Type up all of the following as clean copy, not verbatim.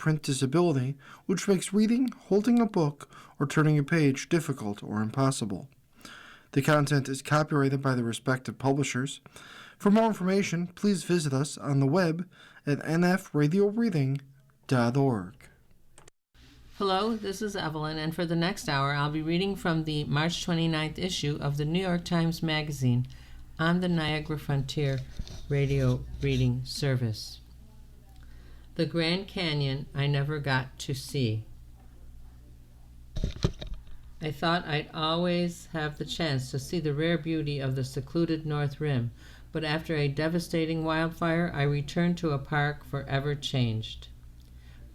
print disability, which makes reading, holding a book, or turning a page difficult or impossible. The content is copyrighted by the respective publishers. For more information, please visit us on the web at nfradioreading.org. Hello, this is Evelyn, and for the next hour, I'll be reading from the March 29th issue of the New York Times Magazine on the Niagara Frontier radio reading service. The Grand Canyon I Never Got to See. I thought I'd always have the chance to see the rare beauty of the secluded North Rim, but after a devastating wildfire, I returned to a park forever changed.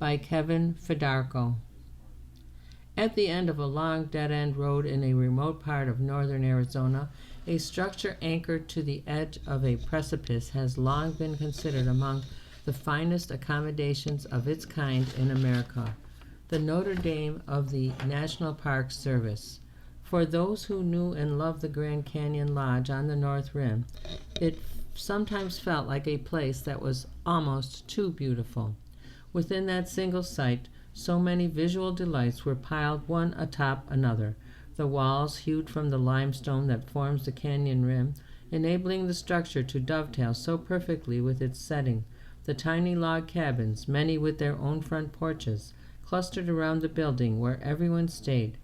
By Kevin Fedarko. At the end of a long dead-end road in a remote part of northern Arizona, a structure anchored to the edge of a precipice has long been considered among the finest accommodations of its kind in America, the Notre Dame of the National Park Service. For those who knew and loved the Grand Canyon Lodge on the North Rim, it sometimes felt like a place that was almost too beautiful. Within that single site, so many visual delights were piled one atop another. The walls, hewed from the limestone that forms the canyon rim, enabling the structure to dovetail so perfectly with its setting. The tiny log cabins, many with their own front porches, clustered around the building where everyone stayed.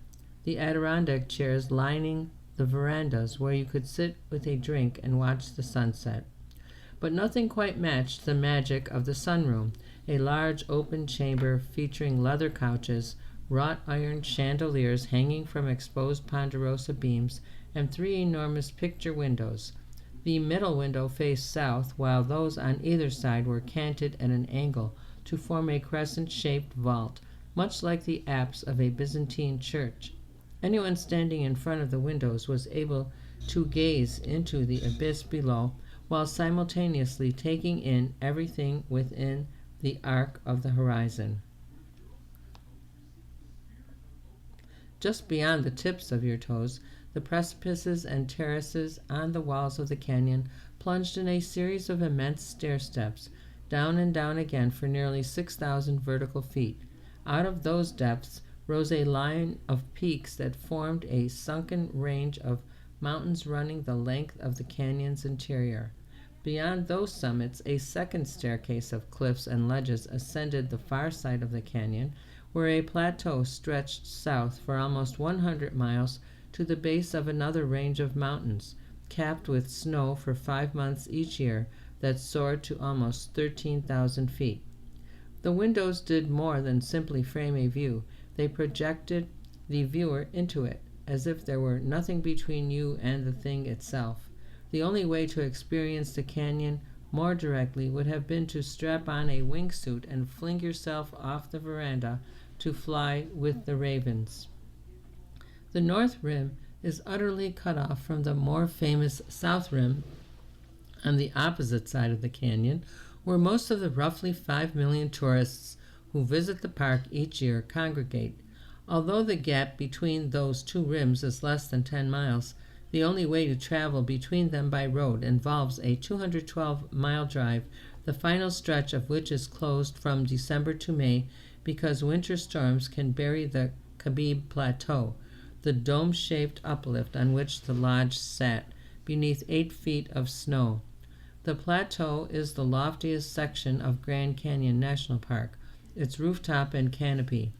The Adirondack chairs lining the verandas where you could sit with a drink and watch the sunset. But nothing quite matched the magic of the sunroom, a large open chamber featuring leather couches, wrought iron chandeliers hanging from exposed ponderosa beams, and 3 enormous picture windows. The middle window faced south, while those on either side were canted at an angle to form a crescent-shaped vault, much like the apse of a Byzantine church. Anyone standing in front of the windows was able to gaze into the abyss below, while simultaneously taking in everything within the arc of the horizon. Just beyond the tips of your toes, the precipices and terraces on the walls of the canyon plunged in a series of immense stair steps, down and down again for nearly 6,000 vertical feet. Out of those depths rose a line of peaks that formed a sunken range of mountains running the length of the canyon's interior. Beyond those summits, a second staircase of cliffs and ledges ascended the far side of the canyon, where a plateau stretched south for almost 100 miles to the base of another range of mountains, capped with snow for 5 months each year, that soared to almost 13,000 feet. The windows did more than simply frame a view. They projected the viewer into it, as if there were nothing between you and the thing itself. The only way to experience the canyon more directly would have been to strap on a wingsuit and fling yourself off the veranda to fly with the ravens. The North Rim is utterly cut off from the more famous South Rim on the opposite side of the canyon, where most of the roughly 5 million tourists who visit the park each year congregate. Although the gap between those two rims is less than 10 miles, the only way to travel between them by road involves a 212-mile drive, the final stretch of which is closed from December to May because winter storms can bury the Khabib Plateau, the dome-shaped uplift on which the lodge sat, beneath 8 feet of snow. The plateau is the loftiest section of Grand Canyon National Park, its rooftop and canopy.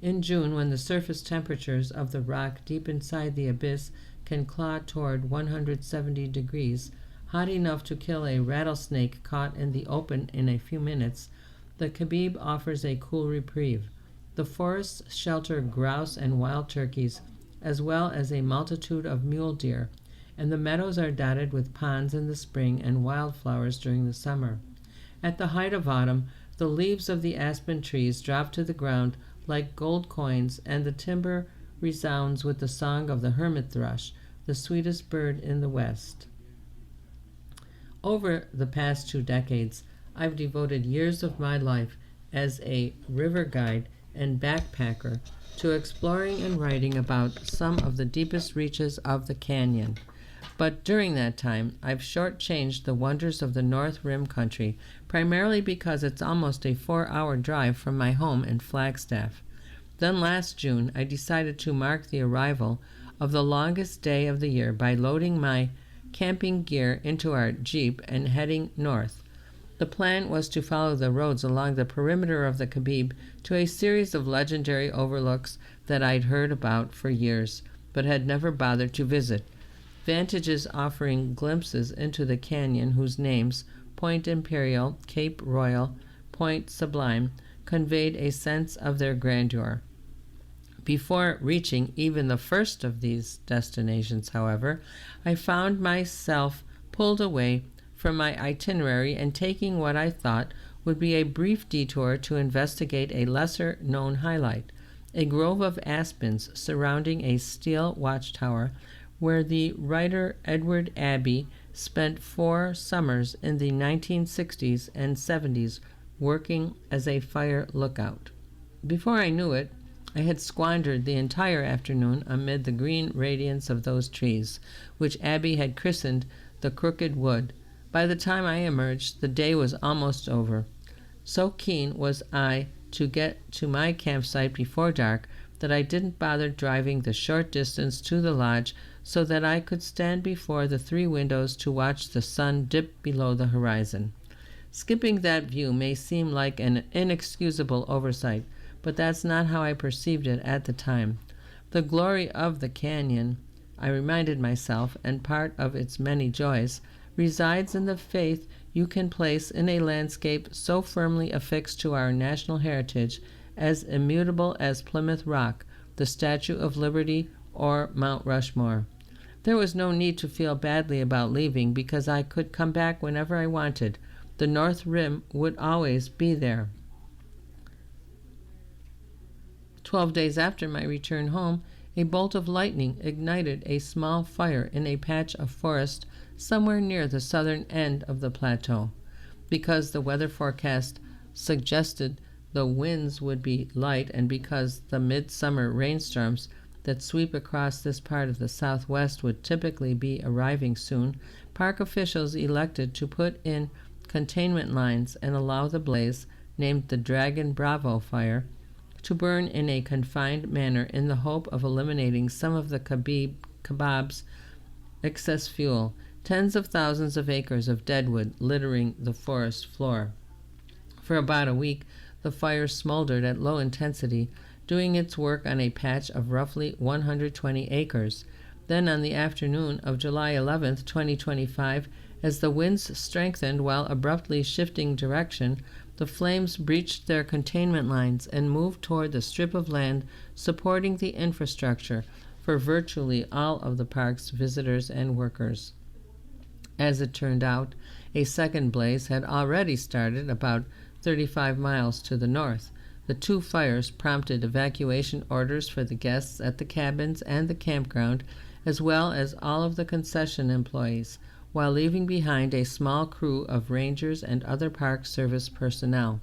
In June, when the surface temperatures of the rock deep inside the abyss can claw toward 170 degrees, hot enough to kill a rattlesnake caught in the open in a few minutes, the Khabib offers a cool reprieve. The forests shelter grouse and wild turkeys, as well as a multitude of mule deer, and the meadows are dotted with ponds in the spring and wildflowers during the summer. At the height of autumn, the leaves of the aspen trees drop to the ground like gold coins, and the timber resounds with the song of the hermit thrush, the sweetest bird in the West. Over the past 2 decades, I've devoted years of my life as a river guide and backpacker to exploring and writing about some of the deepest reaches of the canyon. But during that time, I've shortchanged the wonders of the North Rim country, primarily because it's almost a 4-hour drive from my home in Flagstaff. Then last June, I decided to mark the arrival of the longest day of the year by loading my camping gear into our Jeep and heading north. The plan was to follow the roads along the perimeter of the Khabib to a series of legendary overlooks that I'd heard about for years, but had never bothered to visit. Vantages offering glimpses into the canyon whose names, Point Imperial, Cape Royal, Point Sublime, conveyed a sense of their grandeur. Before reaching even the first of these destinations, however, I found myself pulled away from my itinerary and taking what I thought would be a brief detour to investigate a lesser-known highlight, a grove of aspens surrounding a steel watchtower where the writer Edward Abbey spent 4 summers in the 1960s and 70s working as a fire lookout. Before I knew it, I had squandered the entire afternoon amid the green radiance of those trees, which Abbey had christened the Crooked Wood. By the time I emerged, the day was almost over. So keen was I to get to my campsite before dark that I didn't bother driving the short distance to the lodge so that I could stand before the 3 windows to watch the sun dip below the horizon. Skipping that view may seem like an inexcusable oversight, but that's not how I perceived it at the time. The glory of the canyon, I reminded myself, and part of its many joys, resides in the faith you can place in a landscape so firmly affixed to our national heritage, as immutable as Plymouth Rock, the Statue of Liberty, or Mount Rushmore. There was no need to feel badly about leaving because I could come back whenever I wanted. The North Rim would always be there. 12 days after my return home, a bolt of lightning ignited a small fire in a patch of forest somewhere near the southern end of the plateau. Because the weather forecast suggested the winds would be light and because the midsummer rainstorms that sweep across this part of the Southwest would typically be arriving soon, park officials elected to put in containment lines and allow the blaze, named the Dragon Bravo Fire, to burn in a confined manner in the hope of eliminating some of the kebab's excess fuel, tens of thousands of acres of deadwood littering the forest floor. For about a week, the fire smoldered at low intensity, doing its work on a patch of roughly 120 acres. Then on the afternoon of July 11, 2025, as the winds strengthened while abruptly shifting direction, the flames breached their containment lines and moved toward the strip of land supporting the infrastructure for virtually all of the park's visitors and workers. As it turned out, a second blaze had already started about 35 miles to the north. The 2 fires prompted evacuation orders for the guests at the cabins and the campground, as well as all of the concession employees, while leaving behind a small crew of rangers and other park service personnel.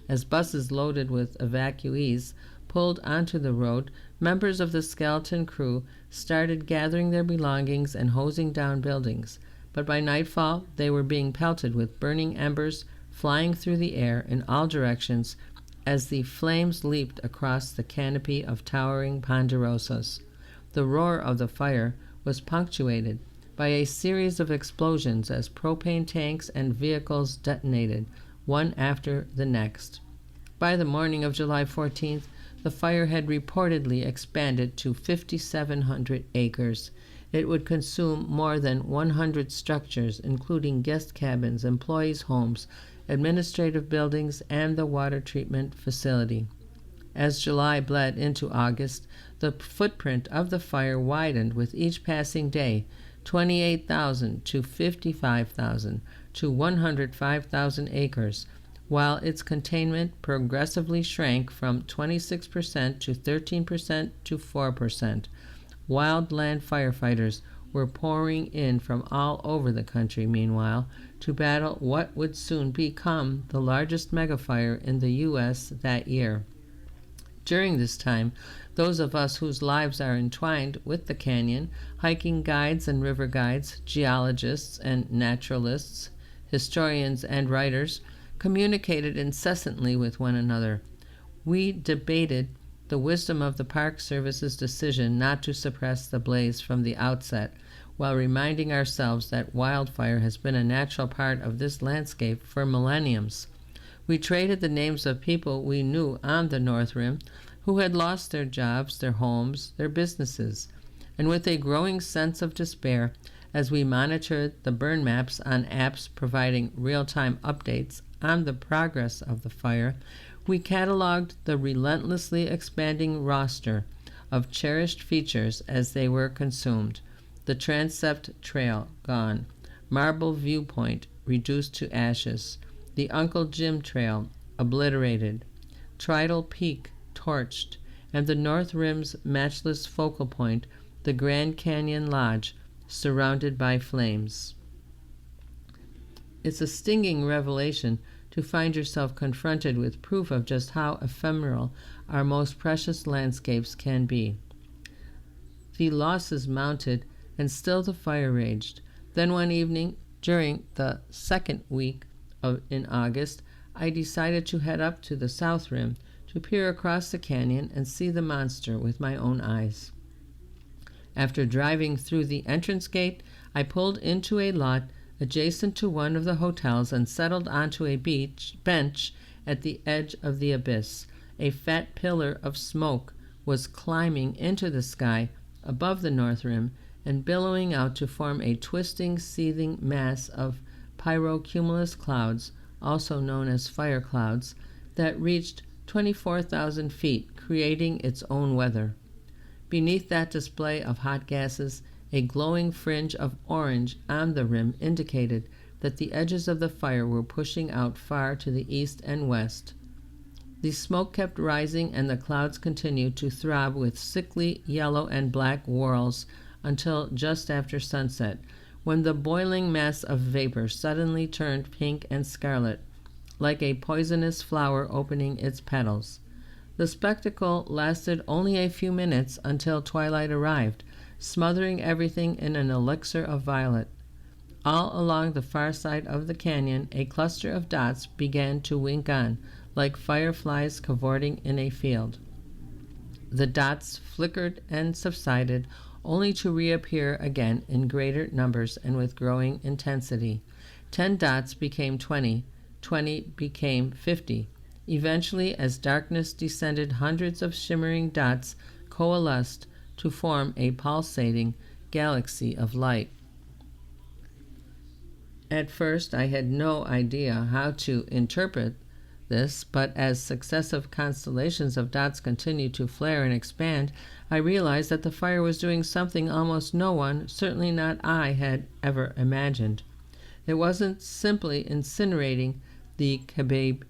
As buses loaded with evacuees pulled onto the road, members of the skeleton crew started gathering their belongings and hosing down buildings. But by nightfall, they were being pelted with burning embers flying through the air in all directions as the flames leaped across the canopy of towering ponderosas. The roar of the fire was punctuated by a series of explosions as propane tanks and vehicles detonated, one after the next. By the morning of July 14th, the fire had reportedly expanded to 5,700 acres. It would consume more than 100 structures, including guest cabins, employees' homes, administrative buildings, and the water treatment facility. As July bled into August, the footprint of the fire widened with each passing day, 28,000 to 55,000 to 105,000 acres, while its containment progressively shrank from 26% to 13% to 4%. Wildland firefighters were pouring in from all over the country, meanwhile, to battle what would soon become the largest megafire in the U.S. that year. During this time, those of us whose lives are entwined with the canyon, hiking guides and river guides, geologists and naturalists, historians and writers, communicated incessantly with one another. We debated the wisdom of the Park Service's decision not to suppress the blaze from the outset, while reminding ourselves that wildfire has been a natural part of this landscape for millenniums. We traded the names of people we knew on the North Rim who had lost their jobs, their homes, their businesses. And with a growing sense of despair, as we monitored the burn maps on apps providing real-time updates on the progress of the fire, we cataloged the relentlessly expanding roster of cherished features as they were consumed. The Transept Trail gone, Marble Viewpoint reduced to ashes, the Uncle Jim Trail obliterated, Tridal Peak torched, and the North Rim's matchless focal point, the Grand Canyon Lodge, surrounded by flames. It's a stinging revelation to find yourself confronted with proof of just how ephemeral our most precious landscapes can be. The losses mounted, and still the fire raged. Then one evening, during the second week in August, I decided to head up to the South Rim to peer across the canyon and see the monster with my own eyes. After driving through the entrance gate, I pulled into a lot adjacent to one of the hotels and settled onto a bench at the edge of the abyss. A fat pillar of smoke was climbing into the sky above the North Rim and billowing out to form a twisting, seething mass of pyrocumulus clouds, also known as fire clouds, that reached 24,000 feet, creating its own weather. Beneath that display of hot gases, a glowing fringe of orange on the rim indicated that the edges of the fire were pushing out far to the east and west. The smoke kept rising, and the clouds continued to throb with sickly yellow and black whorls until just after sunset, when the boiling mass of vapor suddenly turned pink and scarlet, like a poisonous flower opening its petals. The spectacle lasted only a few minutes until twilight arrived, smothering everything in an elixir of violet. All along the far side of the canyon, a cluster of dots began to wink on, like fireflies cavorting in a field. The dots flickered and subsided, only to reappear again in greater numbers and with growing intensity. 10 dots became 20, 20 became 50. Eventually, as darkness descended, hundreds of shimmering dots coalesced to form a pulsating galaxy of light. At first, I had no idea how to interpret this, but as successive constellations of dots continued to flare and expand, I realized that the fire was doing something almost no one, certainly not I, had ever imagined. It wasn't simply incinerating the Kababe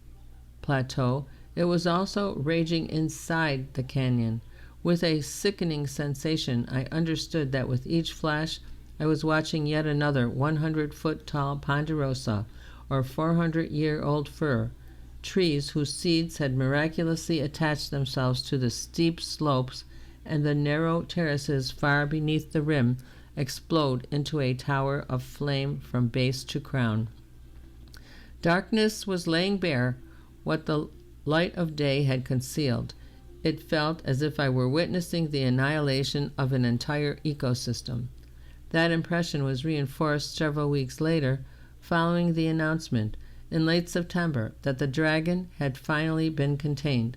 Plateau, it was also raging inside the canyon. With a sickening sensation, I understood that with each flash, I was watching yet another 100-foot-tall ponderosa, or 400-year-old fir, trees whose seeds had miraculously attached themselves to the steep slopes and the narrow terraces far beneath the rim explode into a tower of flame from base to crown. Darkness was laying bare what the light of day had concealed. It felt as if I were witnessing the annihilation of an entire ecosystem. That impression was reinforced several weeks later, following the announcement in late September that the dragon had finally been contained.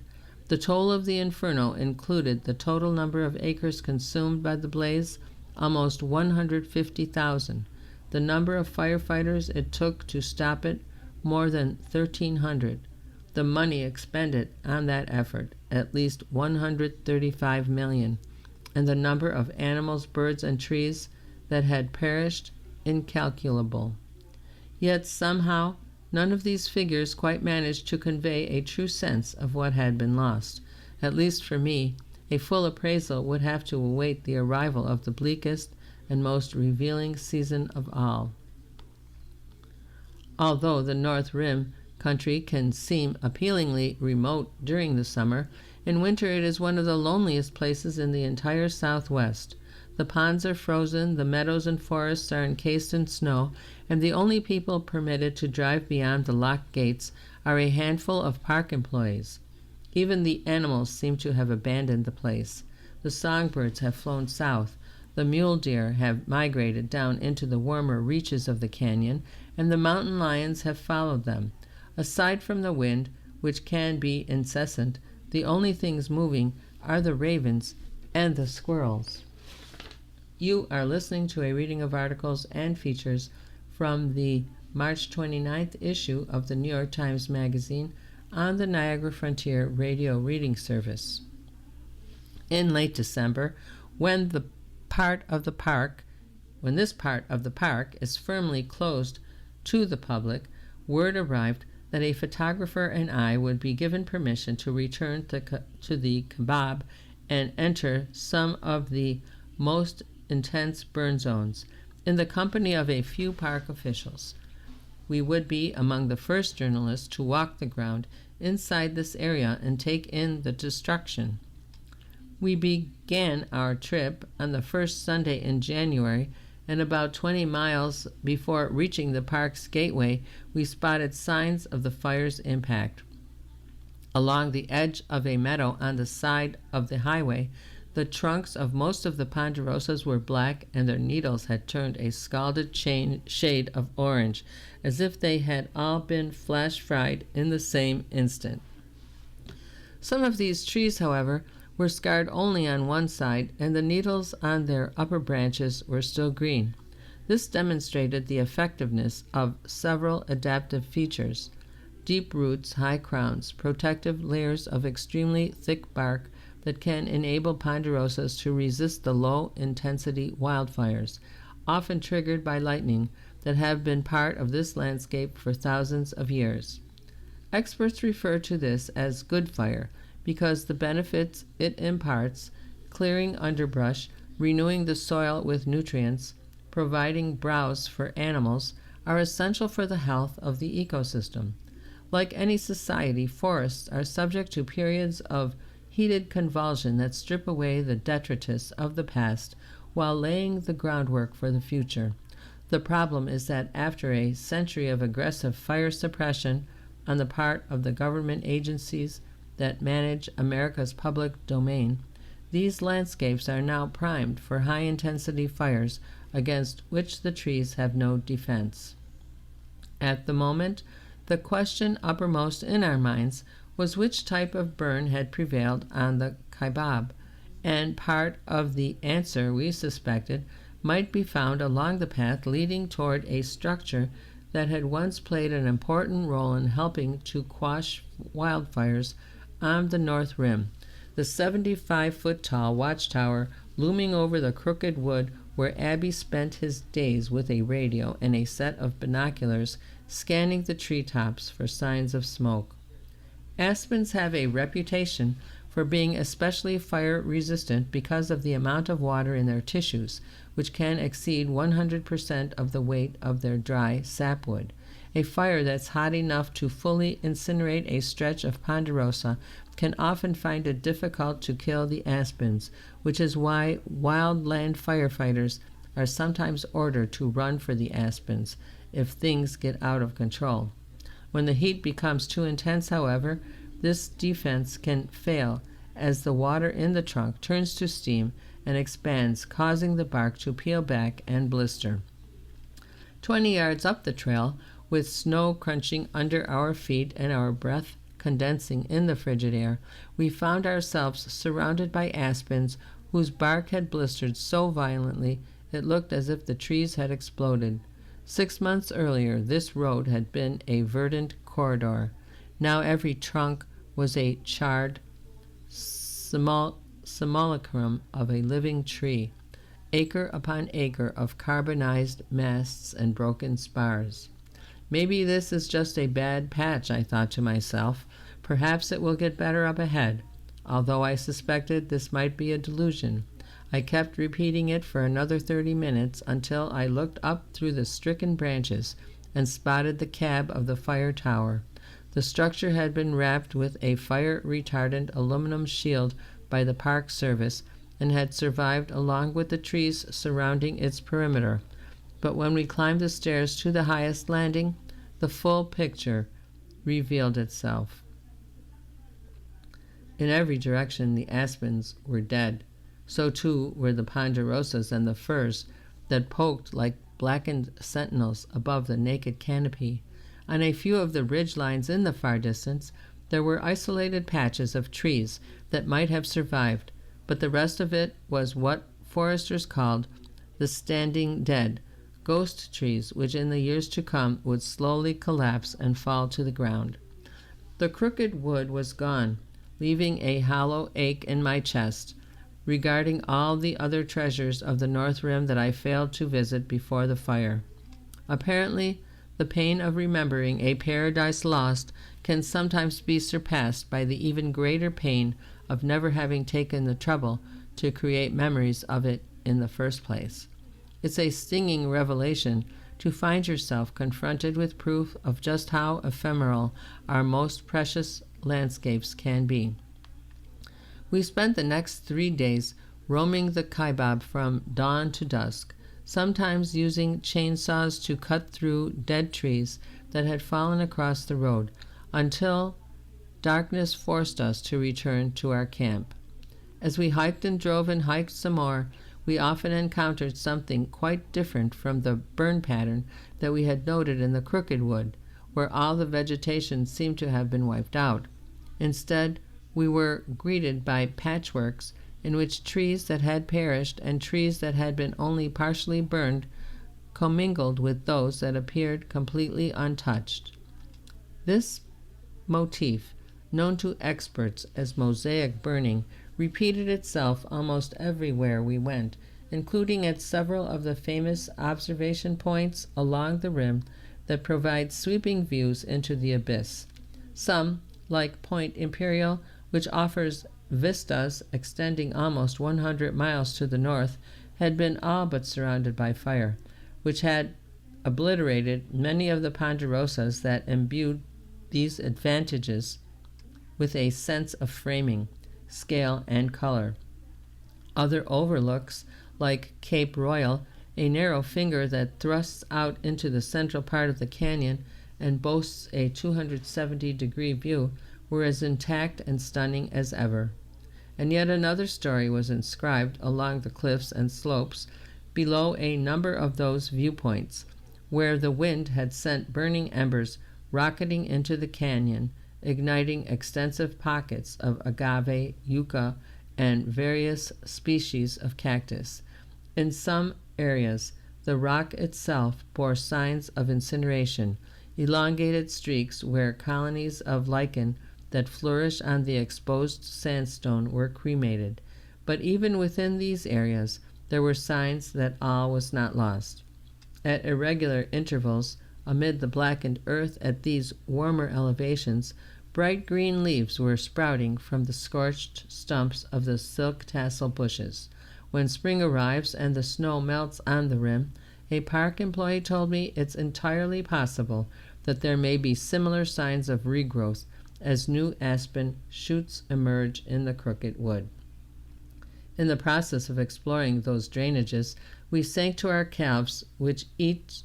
The toll of the inferno included the total number of acres consumed by the blaze, almost 150,000. The number of firefighters it took to stop it, more than 1,300. The money expended on that effort, at least $135 million. And the number of animals, birds, and trees that had perished, incalculable. Yet somehow, none of these figures quite managed to convey a true sense of what had been lost. At least for me, a full appraisal would have to await the arrival of the bleakest and most revealing season of all. Although the North Rim country can seem appealingly remote during the summer, In winter, it is one of the loneliest places in the entire Southwest. The ponds are frozen, the meadows and forests are encased in snow, and the only people permitted to drive beyond the locked gates are a handful of park employees. Even the animals seem to have abandoned the place. The songbirds have flown south, the mule deer have migrated down into the warmer reaches of the canyon, and the mountain lions have followed them. Aside from the wind, which can be incessant, the only things moving are the ravens and the squirrels. You are listening to a reading of articles and features from the March 29th issue of the New York Times Magazine on the Niagara Frontier Radio Reading Service. In late December, when this part of the park is firmly closed to the public, word arrived that a photographer and I would be given permission to return to the kebab and enter some of the most intense burn zones in the company of a few park officials. We would be among the first journalists to walk the ground inside this area and take in the destruction. We began our trip on the first Sunday in January, and about 20 miles before reaching the park's gateway, we spotted signs of the fire's impact. Along the edge of a meadow on the side of the highway, the trunks of most of the ponderosas were black, and their needles had turned a scalded shade of orange, as if they had all been flash fried in the same instant. Some of these trees, however, were scarred only on one side, and the needles on their upper branches were still green. This demonstrated the effectiveness of several adaptive features: deep roots, high crowns, protective layers of extremely thick bark that can enable ponderosas to resist the low-intensity wildfires, often triggered by lightning, that have been part of this landscape for thousands of years. Experts refer to this as good fire because the benefits it imparts, clearing underbrush, renewing the soil with nutrients, providing browse for animals, are essential for the health of the ecosystem. Like any society, forests are subject to periods of heated convulsion that strip away the detritus of the past while laying the groundwork for the future. The problem is that after a century of aggressive fire suppression on the part of the government agencies that manage America's public domain, these landscapes are now primed for high-intensity fires against which the trees have no defense. At the moment, the question uppermost in our minds was which type of burn had prevailed on the kebab, and part of the answer, we suspected, might be found along the path leading toward a structure that had once played an important role in helping to quash wildfires on the North Rim, the 75-foot-tall watchtower looming over the crooked wood where Abbey spent his days with a radio and a set of binoculars scanning the treetops for signs of smoke. Aspens have a reputation for being especially fire-resistant because of the amount of water in their tissues, which can exceed 100% of the weight of their dry sapwood. A fire that's hot enough to fully incinerate a stretch of ponderosa can often find it difficult to kill the aspens, which is why wildland firefighters are sometimes ordered to run for the aspens if things get out of control. When the heat becomes too intense, however, this defense can fail as the water in the trunk turns to steam and expands, causing the bark to peel back and blister. 20 yards up the trail, with snow crunching under our feet and our breath condensing in the frigid air, we found ourselves surrounded by aspens whose bark had blistered so violently it looked as if the trees had exploded. 6 months earlier, this road had been a verdant corridor. Now every trunk was a charred simulacrum of a living tree, acre upon acre of carbonized masts and broken spars. Maybe this is just a bad patch, I thought to myself. Perhaps it will get better up ahead. Although I suspected this might be a delusion, I kept repeating it for another 30 minutes until I looked up through the stricken branches and spotted the cab of the fire tower. The structure had been wrapped with a fire-retardant aluminum shield by the Park Service and had survived along with the trees surrounding its perimeter. But when we climbed the stairs to the highest landing, the full picture revealed itself. In every direction the aspens were dead. So too were the ponderosas and the firs that poked like blackened sentinels above the naked canopy. On a few of the ridge lines in the far distance, there were isolated patches of trees that might have survived, but the rest of it was what foresters called the standing dead, ghost trees which in the years to come would slowly collapse and fall to the ground. The crooked wood was gone, leaving a hollow ache in my chest, regarding all the other treasures of the North Rim that I failed to visit before the fire. Apparently, the pain of remembering a paradise lost can sometimes be surpassed by the even greater pain of never having taken the trouble to create memories of it in the first place. It's a stinging revelation to find yourself confronted with proof of just how ephemeral our most precious landscapes can be. We spent the next 3 days roaming the Kaibab from dawn to dusk, sometimes using chainsaws to cut through dead trees that had fallen across the road, until darkness forced us to return to our camp. As we hiked and drove and hiked some more, we often encountered something quite different from the burn pattern that we had noted in the Crooked Wood, where all the vegetation seemed to have been wiped out. Instead, we were greeted by patchworks in which trees that had perished and trees that had been only partially burned commingled with those that appeared completely untouched. This motif, known to experts as mosaic burning, repeated itself almost everywhere we went, including at several of the famous observation points along the rim that provide sweeping views into the abyss. Some, like Point Imperial, which offers vistas extending almost 100 miles to the north, had been all but surrounded by fire, which had obliterated many of the ponderosas that imbued these advantages with a sense of framing, scale, and color. Other overlooks, like Cape Royal, a narrow finger that thrusts out into the central part of the canyon and boasts a 270-degree view, were as intact and stunning as ever. And yet another story was inscribed along the cliffs and slopes below a number of those viewpoints, where the wind had sent burning embers rocketing into the canyon, igniting extensive pockets of agave, yucca, and various species of cactus. In some areas, the rock itself bore signs of incineration, elongated streaks where colonies of lichen that flourish on the exposed sandstone were cremated. But even within these areas, there were signs that all was not lost. At irregular intervals, amid the blackened earth at these warmer elevations, bright green leaves were sprouting from the scorched stumps of the silk tassel bushes. When spring arrives and the snow melts on the rim, a park employee told me it's entirely possible that there may be similar signs of regrowth as new aspen shoots emerge in the Crooked Wood. In the process of exploring those drainages, we sank to our calves, with each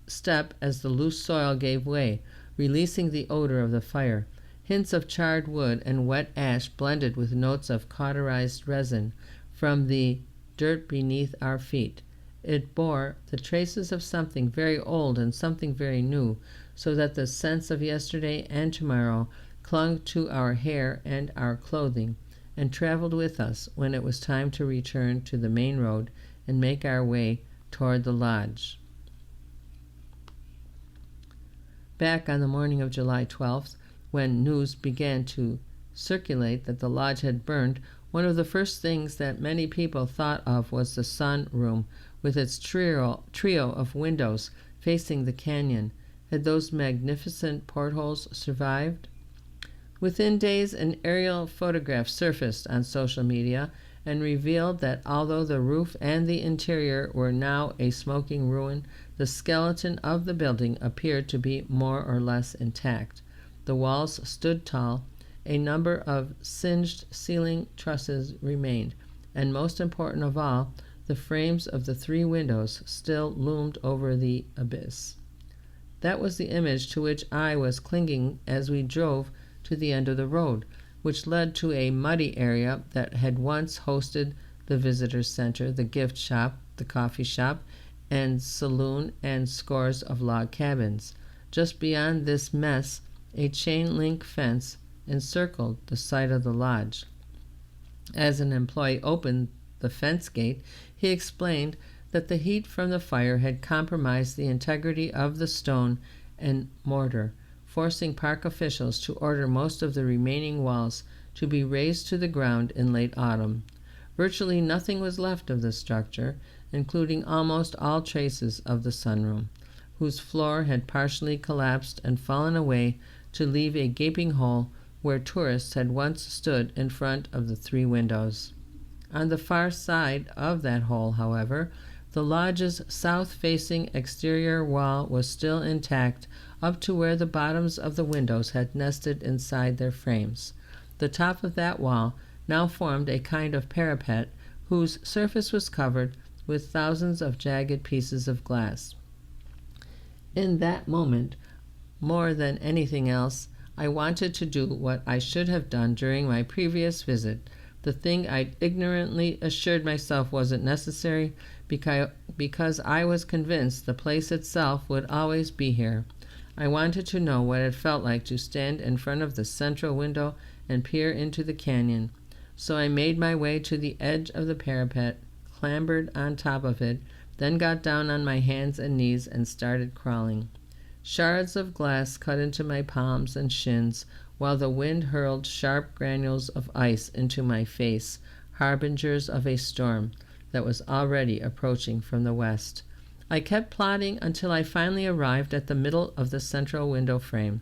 step as the loose soil gave way, releasing the odor of the fire. Hints of charred wood and wet ash blended with notes of cauterized resin from the dirt beneath our feet. It bore the traces of something very old and something very new, so that the sense of yesterday and tomorrow clung to our hair and our clothing, and traveled with us when it was time to return to the main road and make our way toward the lodge. Back on the morning of July 12th, when news began to circulate that the lodge had burned, one of the first things that many people thought of was the sun room, with its trio of windows facing the canyon. Had those magnificent portholes survived? Within days, an aerial photograph surfaced on social media and revealed that although the roof and the interior were now a smoking ruin, the skeleton of the building appeared to be more or less intact. the walls stood tall, a number of singed ceiling trusses remained, and most important of all, the frames of the 3 windows still loomed over the abyss. That was the image to which I was clinging as we drove to the end of the road, which led to a muddy area that had once hosted the visitor center, the gift shop, the coffee shop, and saloon, and scores of log cabins. Just beyond this mess, a chain-link fence encircled the site of the lodge. As an employee opened the fence gate, he explained that the heat from the fire had compromised the integrity of the stone and mortar, forcing park officials to order most of the remaining walls to be razed to the ground in late autumn. Virtually nothing was left of the structure, including almost all traces of the sunroom, whose floor had partially collapsed and fallen away to leave a gaping hole where tourists had once stood in front of the 3 windows. On the far side of that hole, however, the lodge's south-facing exterior wall was still intact up to where the bottoms of the windows had nested inside their frames. The top of that wall now formed a kind of parapet whose surface was covered with thousands of jagged pieces of glass. In that moment, more than anything else, I wanted to do what I should have done during my previous visit, the thing I'd ignorantly assured myself wasn't necessary because I was convinced the place itself would always be here. I wanted to know what it felt like to stand in front of the central window and peer into the canyon. So I made my way to the edge of the parapet, clambered on top of it, then got down on my hands and knees and started crawling. Shards of glass cut into my palms and shins, while the wind hurled sharp granules of ice into my face, harbingers of a storm that was already approaching from the west. I kept plodding until I finally arrived at the middle of the central window frame.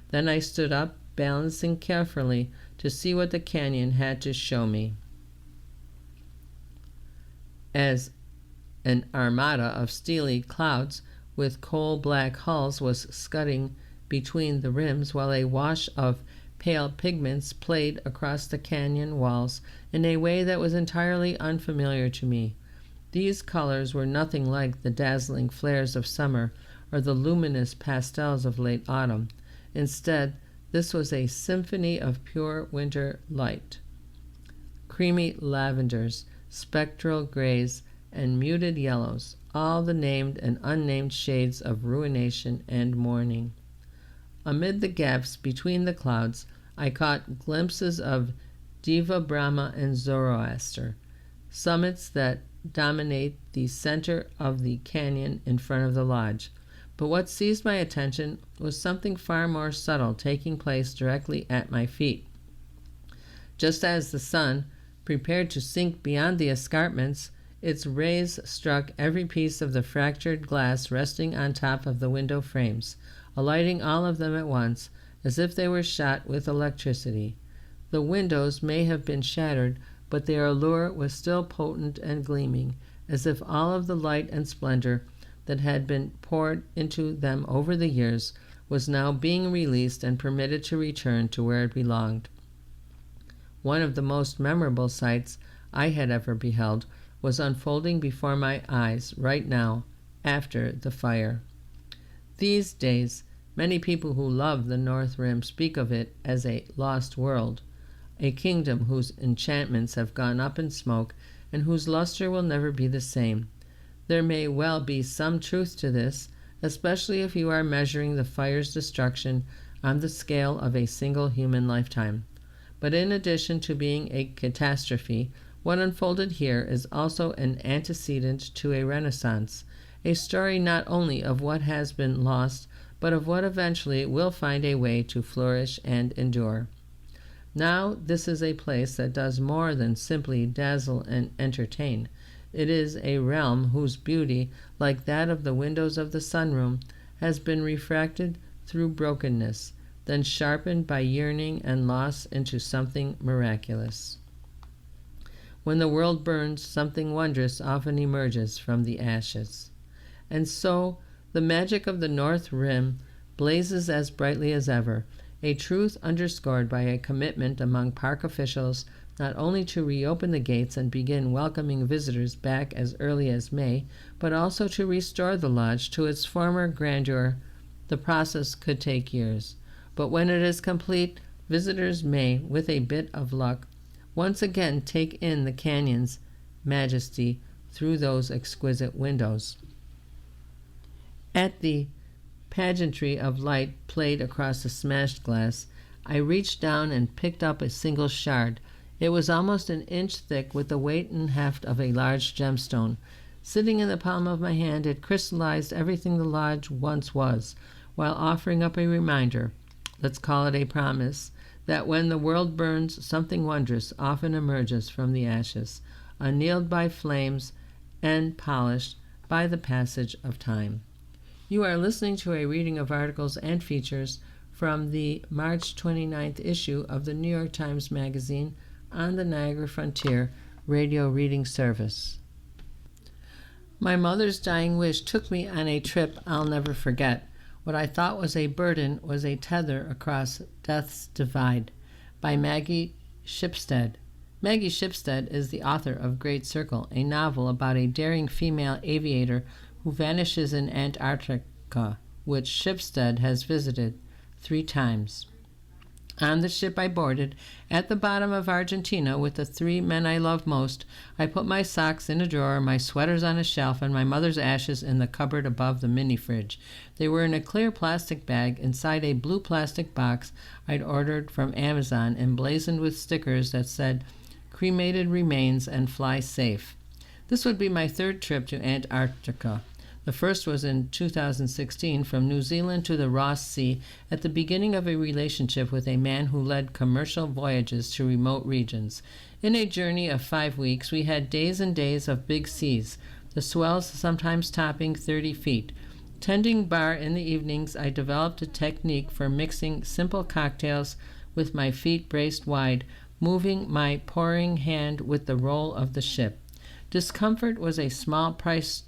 Then I stood up, balancing carefully to see what the canyon had to show me. As an armada of steely clouds with coal-black hulls was scudding between the rims, while a wash of pale pigments played across the canyon walls in a way that was entirely unfamiliar to me. These colors were nothing like the dazzling flares of summer or the luminous pastels of late autumn. Instead, this was a symphony of pure winter light. Creamy lavenders, spectral grays, and muted yellows, all the named and unnamed shades of ruination and mourning. Amid the gaps between the clouds, I caught glimpses of Deva, Brahma, and Zoroaster, summits that dominate the center of the canyon in front of the lodge. But what seized my attention was something far more subtle taking place directly at my feet. Just as the sun prepared to sink beyond the escarpments, its rays struck every piece of the fractured glass resting on top of the window frames, alighting all of them at once, as if they were shot with electricity. The windows may have been shattered, but their allure was still potent and gleaming, as if all of the light and splendor that had been poured into them over the years was now being released and permitted to return to where it belonged. One of the most memorable sights I had ever beheld was unfolding before my eyes right now, after the fire. These days, many people who love the North Rim speak of it as a lost world, a kingdom whose enchantments have gone up in smoke and whose luster will never be the same. There may well be some truth to this, especially if you are measuring the fire's destruction on the scale of a single human lifetime. But in addition to being a catastrophe, what unfolded here is also an antecedent to a renaissance, a story not only of what has been lost, but of what eventually will find a way to flourish and endure. Now this is a place that does more than simply dazzle and entertain. It is a realm whose beauty, like that of the windows of the sunroom, has been refracted through brokenness, then sharpened by yearning and loss into something miraculous. When the world burns, something wondrous often emerges from the ashes. And so, the magic of the North Rim blazes as brightly as ever, a truth underscored by a commitment among park officials not only to reopen the gates and begin welcoming visitors back as early as May, but also to restore the lodge to its former grandeur. The process could take years, but when it is complete, visitors may, with a bit of luck, once again take in the canyon's majesty through those exquisite windows. At the pageantry of light played across the smashed glass, I reached down and picked up a single shard. It was almost an inch thick, with the weight and heft of a large gemstone. Sitting in the palm of my hand, it crystallized everything the lodge once was, while offering up a reminder, let's call it a promise, that when the world burns, something wondrous often emerges from the ashes, annealed by flames and polished by the passage of time. You are listening to a reading of articles and features from the March 29th issue of the New York Times Magazine on the Niagara Frontier radio reading service. My mother's dying wish took me on a trip I'll never forget. What I thought was a burden was a tether across Death's Divide by Maggie Shipstead. Maggie Shipstead is the author of Great Circle, a novel about a daring female aviator who vanishes in Antarctica, which Shipstead has visited 3 times. On the ship I boarded, at the bottom of Argentina, with the 3 men I love most, I put my socks in a drawer, my sweaters on a shelf, and my mother's ashes in the cupboard above the mini-fridge. They were in a clear plastic bag inside a blue plastic box I'd ordered from Amazon, emblazoned with stickers that said, "Cremated remains and fly safe." This would be my 3rd trip to Antarctica. The first was in 2016, from New Zealand to the Ross Sea, at the beginning of a relationship with a man who led commercial voyages to remote regions. In a journey of 5 weeks, we had days and days of big seas, the swells sometimes topping 30 feet. Tending bar in the evenings, I developed a technique for mixing simple cocktails with my feet braced wide, moving my pouring hand with the roll of the ship. Discomfort was a small price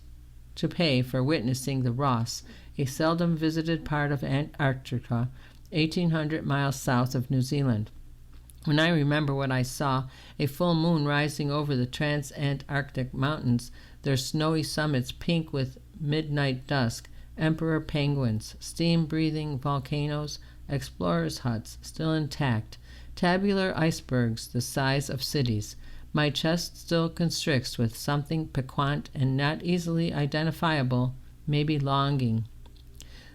to pay for witnessing the Ross, a seldom visited part of Antarctica, 1,800 miles south of New Zealand. When I remember what I saw, a full moon rising over the trans-Antarctic mountains, their snowy summits pink with midnight dusk, emperor penguins, steam-breathing volcanoes, explorers' huts still intact, tabular icebergs the size of cities, my chest still constricts with something piquant and not easily identifiable, maybe longing.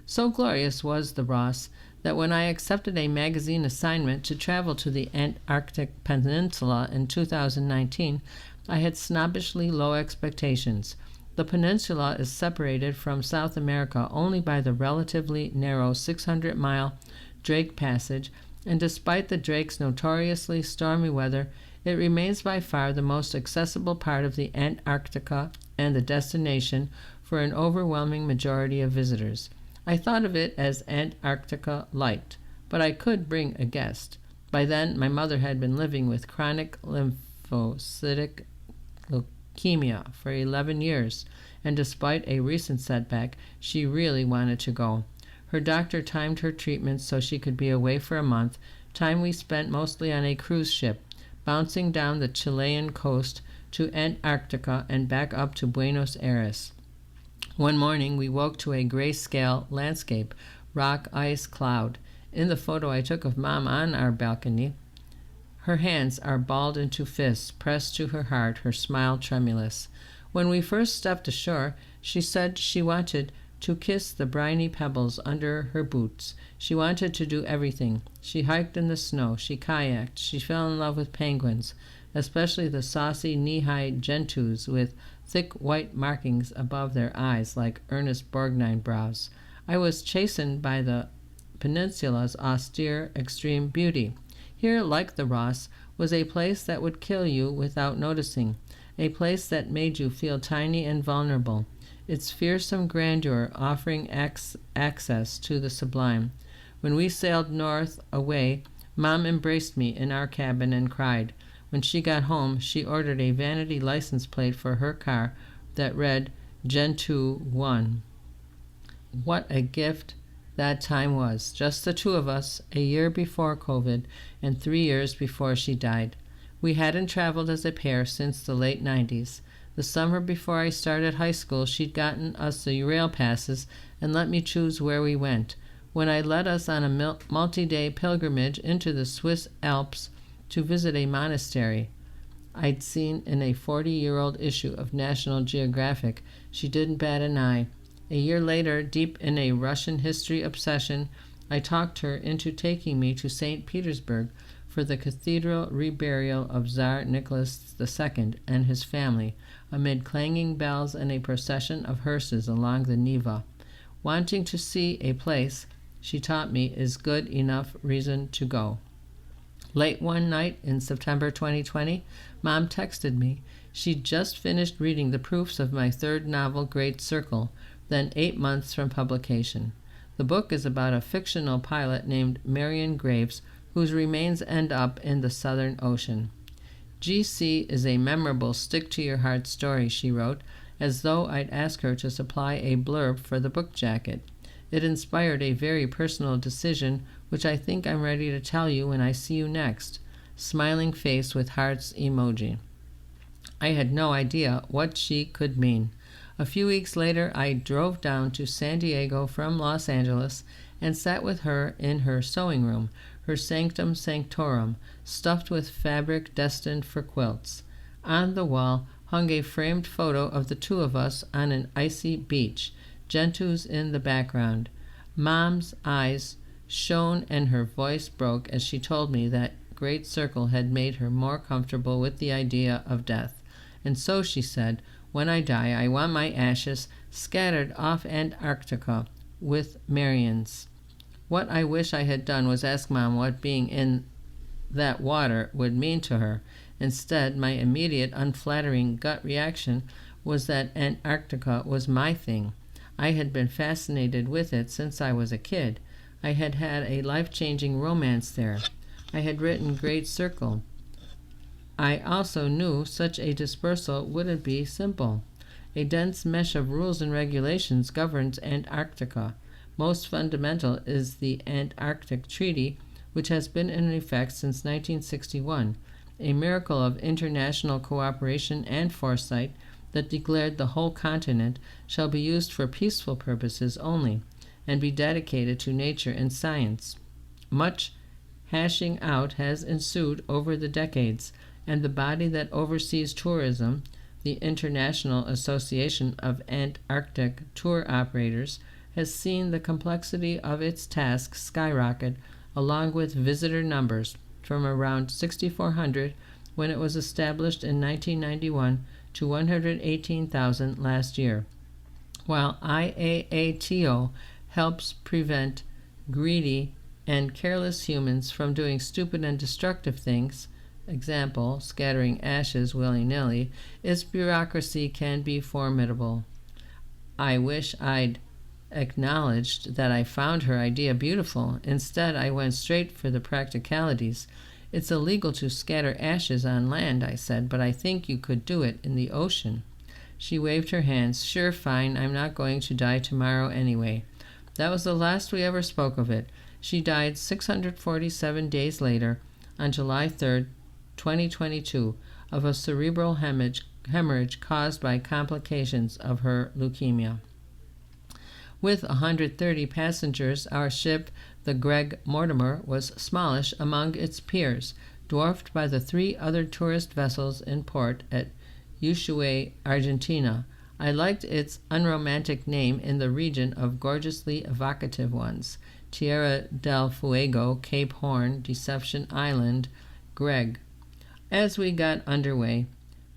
So glorious was the Ross that when I accepted a magazine assignment to travel to the Antarctic Peninsula in 2019, I had snobbishly low expectations. The peninsula is separated from South America only by the relatively narrow 600-mile Drake Passage, and despite the Drake's notoriously stormy weather, it remains by far the most accessible part of the Antarctica and the destination for an overwhelming majority of visitors. I thought of it as Antarctica Light, but I could bring a guest. By then, my mother had been living with chronic lymphocytic leukemia for 11 years, and despite a recent setback, she really wanted to go. Her doctor timed her treatments so she could be away for a month, time we spent mostly on a cruise ship, bouncing down the Chilean coast to Antarctica and back up to Buenos Aires. One morning, we woke to a grayscale landscape, rock, ice, cloud. In the photo I took of Mom on our balcony, her hands are balled into fists, pressed to her heart, her smile tremulous. When we first stepped ashore, she said she wanted to kiss the briny pebbles under her boots. She wanted to do everything. She hiked in the snow. She kayaked. She fell in love with penguins, especially the saucy knee-high gentoos with thick white markings above their eyes like earnest Borgnine brows. I was chastened by the peninsula's austere, extreme beauty. Here, like the Ross, was a place that would kill you without noticing, a place that made you feel tiny and vulnerable, its fearsome grandeur offering access to the sublime. When we sailed north away, Mom embraced me in our cabin and cried. When she got home, she ordered a vanity license plate for her car that read Gentoo 1. What a gift that time was. Just the two of us, a year before COVID and 3 years before she died. We hadn't traveled as a pair since the late 90s. The summer before I started high school, she'd gotten us the rail passes and let me choose where we went. When I led us on a multi-day pilgrimage into the Swiss Alps to visit a monastery I'd seen in a 40-year-old issue of National Geographic, she didn't bat an eye. A year later, deep in a Russian history obsession, I talked her into taking me to St. Petersburg for the cathedral reburial of Tsar Nicholas II and his family, amid clanging bells and a procession of hearses along the Neva. Wanting to see a place, she taught me, is good enough reason to go. Late one night in September 2020, Mom texted me. She'd just finished reading the proofs of my third novel, Great Circle, then 8 months from publication. The book is about a fictional pilot named Marion Graves, whose remains end up in the Southern Ocean. GC is a memorable, stick-to-your-heart story, she wrote, as though I'd ask her to supply a blurb for the book jacket. It inspired a very personal decision, which I think I'm ready to tell you when I see you next. Smiling face with hearts emoji. I had no idea what she could mean. A few weeks later, I drove down to San Diego from Los Angeles and sat with her in her sewing room, her sanctum sanctorum, stuffed with fabric destined for quilts. On the wall hung a framed photo of the two of us on an icy beach, Gentoos in the background. Mom's eyes shone and her voice broke as she told me that Great Circle had made her more comfortable with the idea of death. And so, she said, when I die, I want my ashes scattered off Antarctica with Marion's. What I wish I had done was ask Mom what being in that water would mean to her. Instead, my immediate unflattering gut reaction was that Antarctica was my thing. I had been fascinated with it since I was a kid. I had had a life-changing romance there. I had written Great Circle. I also knew such a dispersal wouldn't be simple. A dense mesh of rules and regulations governs Antarctica. Most fundamental is the Antarctic Treaty, which has been in effect since 1961, a miracle of international cooperation and foresight that declared the whole continent shall be used for peaceful purposes only, and be dedicated to nature and science. Much hashing out has ensued over the decades, and the body that oversees tourism, the International Association of Antarctic Tour Operators, has seen the complexity of its task skyrocket along with visitor numbers from around 6,400 when it was established in 1991 to 118,000 last year. While IAATO helps prevent greedy and careless humans from doing stupid and destructive things, example, scattering ashes willy-nilly, its bureaucracy can be formidable. I wish I'd acknowledged that I found her idea beautiful. Instead, I went straight for the practicalities. It's illegal to scatter ashes on land, I said, but I think you could do it in the ocean. She waved her hands. Sure, fine, I'm not going to die tomorrow anyway. That was the last we ever spoke of it. She died 647 days later, on July 3rd, 2022, of a cerebral hemorrhage caused by complications of her leukemia. With 130 passengers, our ship, the Greg Mortimer, was smallish among its peers, dwarfed by the 3 other tourist vessels in port at Ushuaia, Argentina. I liked its unromantic name in the region of gorgeously evocative ones: Tierra del Fuego, Cape Horn, Deception Island, Greg. As we got underway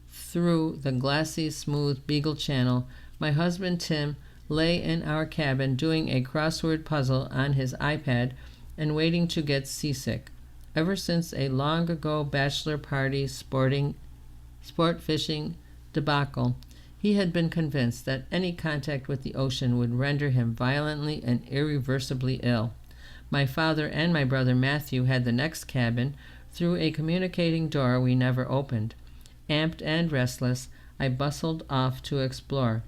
through the glassy, smooth Beagle Channel, my husband Tim lay in our cabin doing a crossword puzzle on his iPad and waiting to get seasick. Ever since a long-ago bachelor party sport fishing debacle, he had been convinced that any contact with the ocean would render him violently and irreversibly ill. My father and my brother Matthew had the next cabin, through a communicating door we never opened. Amped and restless, I bustled off to explore.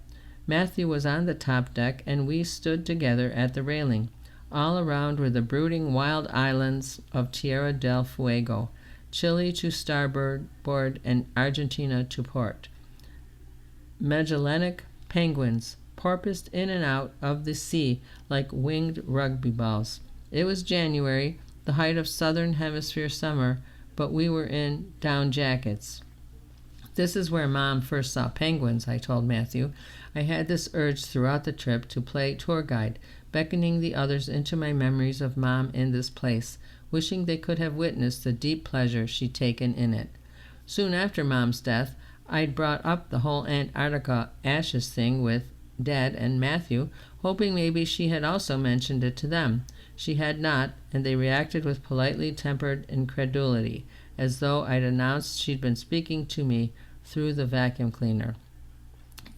Matthew was on the top deck, and we stood together at the railing. All around were the brooding wild islands of Tierra del Fuego, Chile to starboard and Argentina to port. Magellanic penguins porpoised in and out of the sea like winged rugby balls. It was January, the height of southern hemisphere summer, but we were in down jackets. This is where Mom first saw penguins, I told Matthew. I had this urge throughout the trip to play tour guide, beckoning the others into my memories of Mom in this place, wishing they could have witnessed the deep pleasure she'd taken in it. Soon after Mom's death, I'd brought up the whole Antarctica ashes thing with Dad and Matthew, hoping maybe she had also mentioned it to them. She had not, and they reacted with politely tempered incredulity, as though I'd announced she'd been speaking to me through the vacuum cleaner.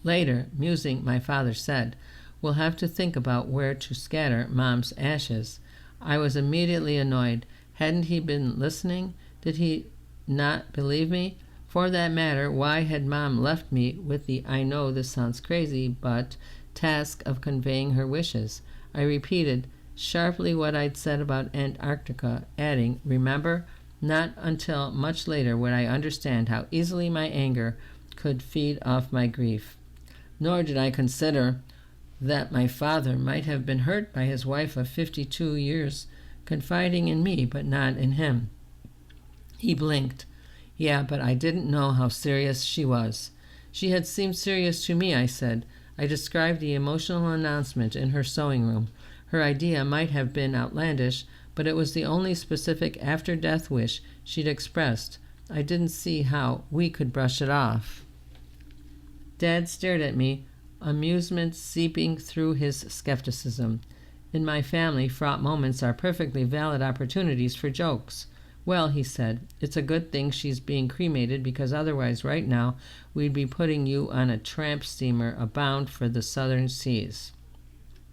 Later, musing, my father said, "We'll have to think about where to scatter Mom's ashes." I was immediately annoyed. Hadn't he been listening? Did he not believe me? For that matter, why had Mom left me with the "I know this sounds crazy, but" task of conveying her wishes? I repeated sharply what I'd said about Antarctica, adding, "Remember?" Not until much later would I understand how easily my anger could feed off my grief. Nor did I consider that my father might have been hurt by his wife of 52 years confiding in me but not in him. He blinked. Yeah, but I didn't know how serious she was. She had seemed serious to me, I said. I described the emotional announcement in her sewing room. Her idea might have been outlandish, but it was the only specific after-death wish she'd expressed. I didn't see how we could brush it off. Dad stared at me, amusement seeping through his skepticism. In my family, fraught moments are perfectly valid opportunities for jokes. Well, he said, it's a good thing she's being cremated because otherwise right now we'd be putting you on a tramp steamer bound for the southern seas.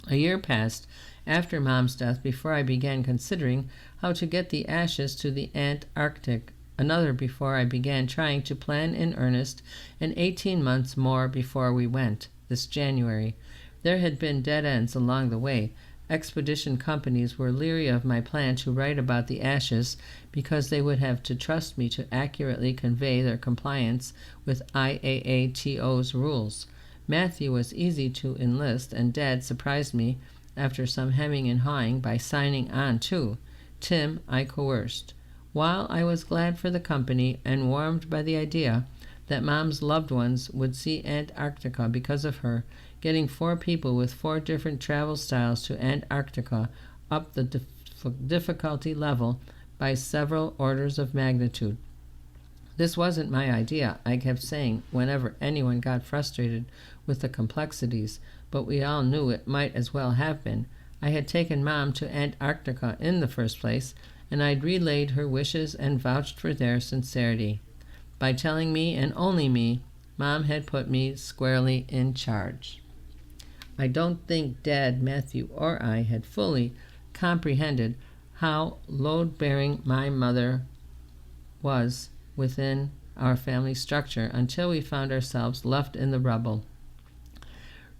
A year passed after Mom's death before I began considering how to get the ashes to the Antarctic, another before I began trying to plan in earnest, and 18 months more before we went, this January. There had been dead ends along the way. Expedition companies were leery of my plan to write about the ashes because they would have to trust me to accurately convey their compliance with IAATO's rules. Matthew was easy to enlist, and Dad surprised me after some hemming and hawing by signing on too. Tim I coerced. While I was glad for the company and warmed by the idea that Mom's loved ones would see Antarctica because of her, getting 4 people with 4 different travel styles to Antarctica up the difficulty level by several orders of magnitude. This wasn't my idea, I kept saying whenever anyone got frustrated with the complexities, but we all knew it might as well have been. I had taken Mom to Antarctica in the first place, and I'd relayed her wishes and vouched for their sincerity. By telling me, and only me, Mom had put me squarely in charge. I don't think Dad, Matthew, or I had fully comprehended how load-bearing my mother was within our family structure until we found ourselves left in the rubble.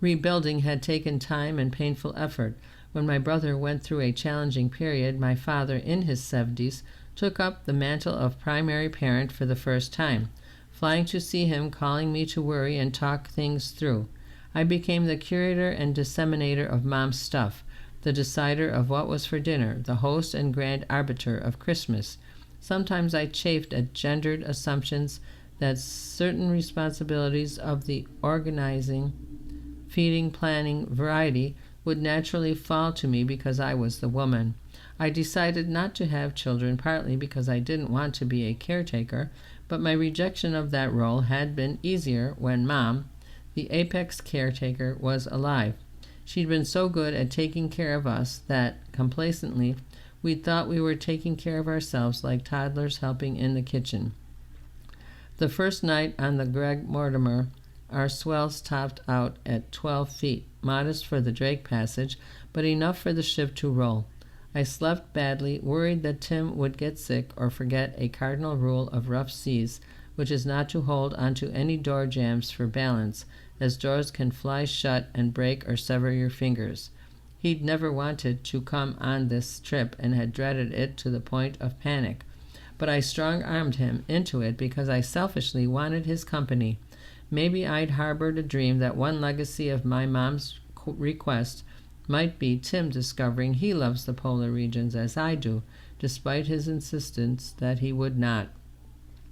Rebuilding had taken time and painful effort. When my brother went through a challenging period, my father, in his 70s, took up the mantle of primary parent for the first time, flying to see him, calling me to worry and talk things through. I became the curator and disseminator of Mom's stuff, the decider of what was for dinner, the host and grand arbiter of Christmas. Sometimes I chafed at gendered assumptions that certain responsibilities of the organizing, feeding, planning variety would naturally fall to me because I was the woman. I decided not to have children partly because I didn't want to be a caretaker, but my rejection of that role had been easier when Mom, the apex caretaker, was alive. She'd been so good at taking care of us that, complacently, we thought we were taking care of ourselves like toddlers helping in the kitchen. The first night on the Greg Mortimer, our swells topped out at 12 feet, modest for the Drake Passage, but enough for the ship to roll. I slept badly, worried that Tim would get sick or forget a cardinal rule of rough seas, which is not to hold onto any door jambs for balance, as doors can fly shut and break or sever your fingers. He'd never wanted to come on this trip and had dreaded it to the point of panic. But I strong-armed him into it because I selfishly wanted his company. Maybe I'd harbored a dream that one legacy of my mom's request might be Tim discovering he loves the polar regions as I do, despite his insistence that he would not.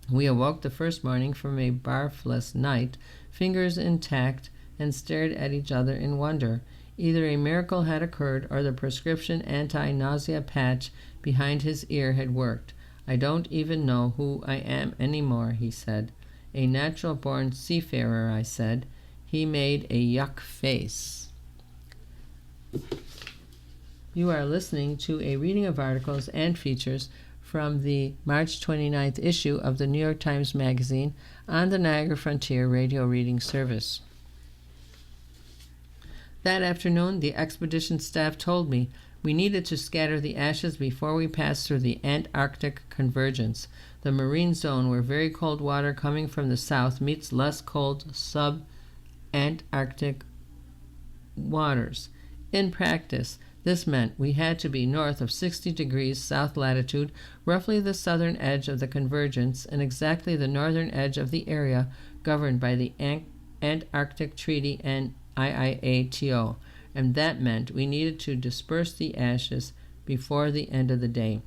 We awoke the first morning from a barfless night, fingers intact, and stared at each other in wonder. Either a miracle had occurred or the prescription anti-nausea patch behind his ear had worked. I don't even know who I am anymore, he said. A natural-born seafarer, I said. He made a yuck face. You are listening to a reading of articles and features from the March 29th issue of the New York Times Magazine on the Niagara Frontier Radio Reading Service. That afternoon, the expedition staff told me we needed to scatter the ashes before we passed through the Antarctic Convergence, the marine zone where very cold water coming from the south meets less cold sub-Antarctic waters. In practice, this meant we had to be north of 60 degrees south latitude, roughly the southern edge of the convergence, and exactly the northern edge of the area governed by the Antarctic Treaty and IIATO, and that meant we needed to disperse the ashes before the end of the day.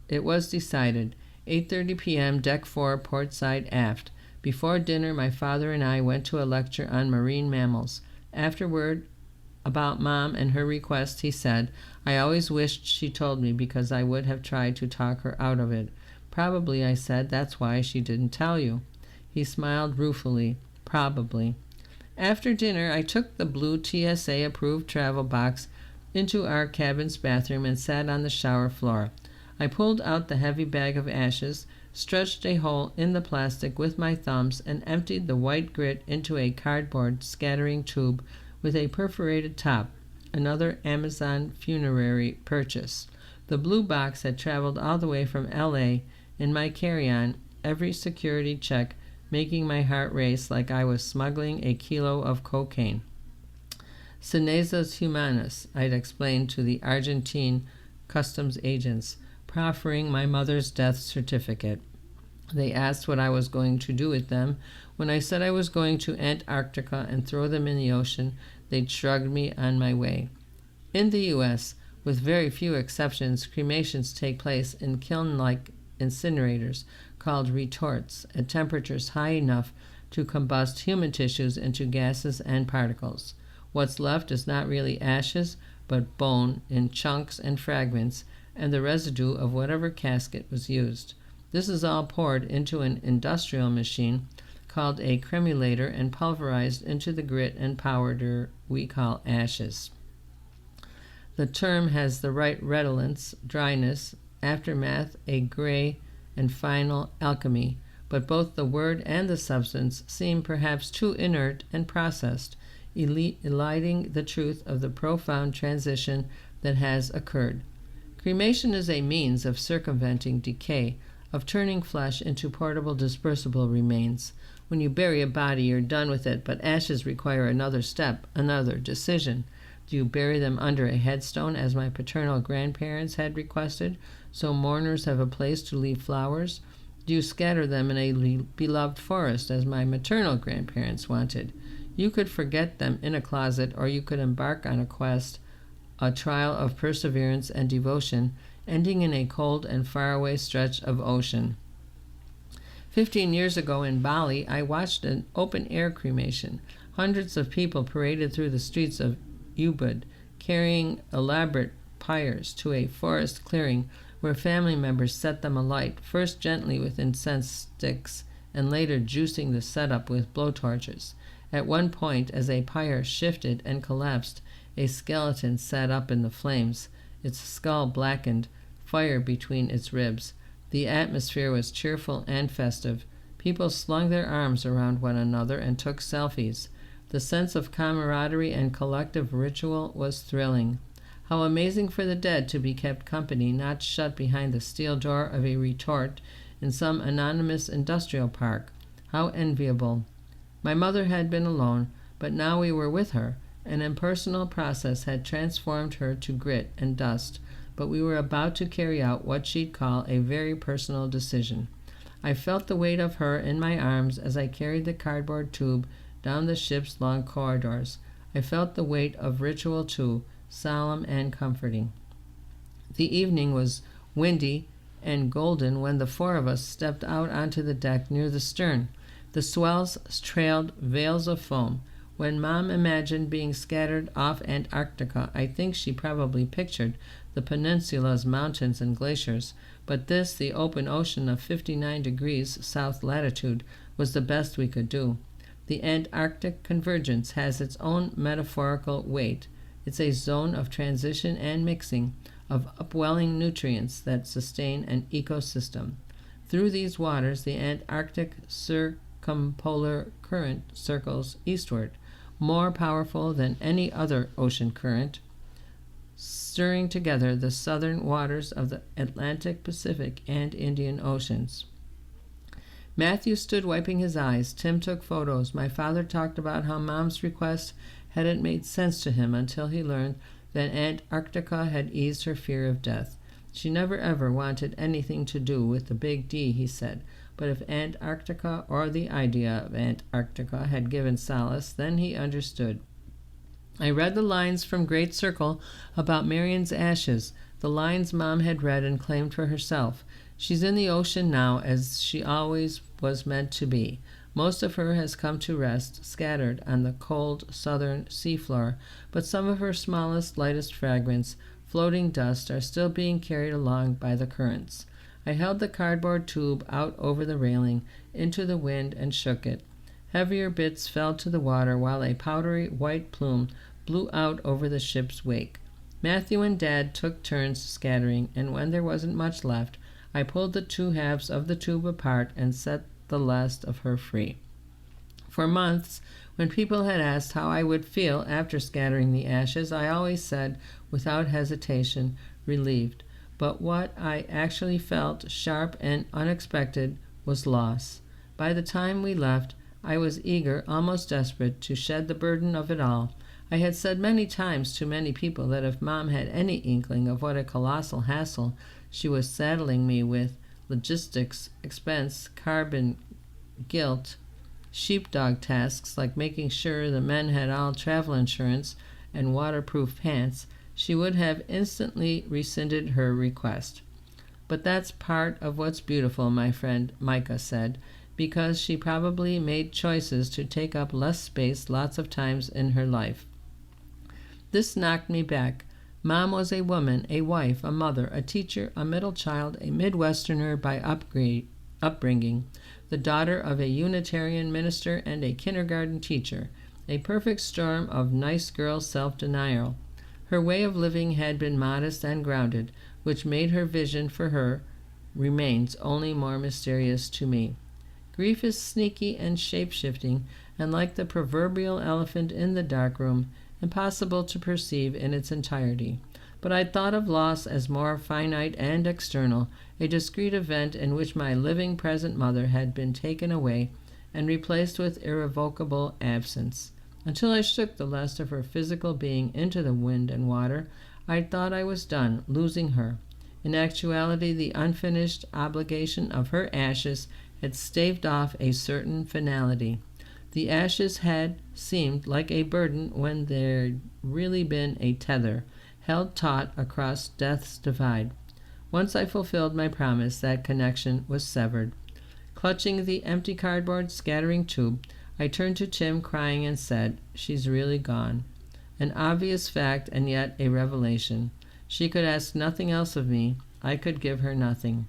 It was decided, 8:30 p.m., Deck 4, port side aft. Before dinner, my father and I went to a lecture on marine mammals. Afterward, about Mom and her request, he said, I always wished she told me because I would have tried to talk her out of it. Probably, I said, that's why she didn't tell you. He smiled ruefully. Probably. After dinner, I took the blue TSA-approved travel box into our cabin's bathroom and sat on the shower floor. I pulled out the heavy bag of ashes, stretched a hole in the plastic with my thumbs, and emptied the white grit into a cardboard scattering tube with a perforated top, another Amazon funerary purchase. The blue box had traveled all the way from L.A. in my carry-on, every security check making my heart race like I was smuggling a kilo of cocaine. Cenizas humanas, I'd explained to the Argentine customs agents, proffering my mother's death certificate. They asked what I was going to do with them. When I said I was going to Antarctica and throw them in the ocean, they shrugged me on my way. In the U.S., with very few exceptions, cremations take place in kiln-like incinerators called retorts at temperatures high enough to combust human tissues into gases and particles. What's left is not really ashes, but bone in chunks and fragments, and the residue of whatever casket was used. This is all poured into an industrial machine called a cremulator and pulverized into the grit and powder we call ashes. The term has the right redolence, dryness, aftermath, a gray and final alchemy, but both the word and the substance seem perhaps too inert and processed, eliding the truth of the profound transition that has occurred. Cremation is a means of circumventing decay, of turning flesh into portable dispersible remains. When you bury a body, you're done with it, but ashes require another step, another decision. Do you bury them under a headstone, as my paternal grandparents had requested, so mourners have a place to leave flowers? Do you scatter them in a beloved forest, as my maternal grandparents wanted? You could forget them in a closet, or you could embark on a quest, a trial of perseverance and devotion, ending in a cold and faraway stretch of ocean. 15 years ago in Bali, I watched an open-air cremation. Hundreds of people paraded through the streets of Ubud, carrying elaborate pyres to a forest clearing where family members set them alight, first gently with incense sticks and later juicing the setup with blowtorches. At one point, as a pyre shifted and collapsed, a skeleton sat up in the flames, its skull blackened, fire between its ribs. The atmosphere was cheerful and festive. People slung their arms around one another and took selfies. The sense of camaraderie and collective ritual was thrilling. How amazing for the dead to be kept company, not shut behind the steel door of a retort in some anonymous industrial park. How enviable. My mother had been alone, but now we were with her, An impersonal process had transformed her to grit and dust, but we were about to carry out what she'd call a very personal decision. I felt the weight of her in my arms as I carried the cardboard tube down the ship's long corridors. I felt the weight of ritual too, solemn and comforting. The evening was windy and golden when the four of us stepped out onto the deck near the stern. The swells trailed veils of foam. When Mom imagined being scattered off Antarctica, I think she probably pictured the peninsula's mountains and glaciers, but this, the open ocean of 59 degrees south latitude, was the best we could do. The Antarctic convergence has its own metaphorical weight. It's a zone of transition and mixing, of upwelling nutrients that sustain an ecosystem. Through these waters, the Antarctic circumpolar current circles eastward, more powerful than any other ocean current, stirring together the southern waters of the Atlantic, Pacific, and Indian Oceans. Matthew stood wiping his eyes. Tim took photos. My father talked about how Mom's request hadn't made sense to him until he learned that Antarctica had eased her fear of death. She never ever wanted anything to do with the big D, he said, but if Antarctica or the idea of Antarctica had given solace, then he understood. I read the lines from Great Circle about Marion's ashes, the lines Mom had read and claimed for herself. She's in the ocean now, as she always was meant to be. Most of her has come to rest, scattered on the cold southern seafloor, but some of her smallest, lightest fragments, floating dust, are still being carried along by the currents. I held the cardboard tube out over the railing, into the wind, and shook it. Heavier bits fell to the water while a powdery white plume blew out over the ship's wake. Matthew and Dad took turns scattering, and when there wasn't much left, I pulled the two halves of the tube apart and set the last of her free. For months, when people had asked how I would feel after scattering the ashes, I always said, without hesitation, relieved. But what I actually felt, sharp and unexpected, was loss. By the time we left, I was eager, almost desperate, to shed the burden of it all. I had said many times to many people that if Mom had any inkling of what a colossal hassle she was saddling me with, logistics, expense, carbon, guilt, sheepdog tasks like making sure the men had all travel insurance and waterproof pants, she would have instantly rescinded her request. But that's part of what's beautiful, my friend Micah said, because she probably made choices to take up less space lots of times in her life. This knocked me back. Mom was a woman, a wife, a mother, a teacher, a middle child, a Midwesterner by upbringing, the daughter of a Unitarian minister and a kindergarten teacher, a perfect storm of nice girl self-denial. Her way of living had been modest and grounded, which made her vision for her remains only more mysterious to me. Grief is sneaky and shape-shifting, and like the proverbial elephant in the darkroom, impossible to perceive in its entirety. But I thought of loss as more finite and external, a discrete event in which my living present mother had been taken away and replaced with irrevocable absence. Until I shook the last of her physical being into the wind and water, I thought I was done, losing her. In actuality, the unfinished obligation of her ashes had staved off a certain finality. The ashes had seemed like a burden when there'd really been a tether, held taut across death's divide. Once I fulfilled my promise, that connection was severed. Clutching the empty cardboard scattering tube, I turned to Tim crying and said, "She's really gone." An obvious fact and yet a revelation. She could ask nothing else of me. I could give her nothing.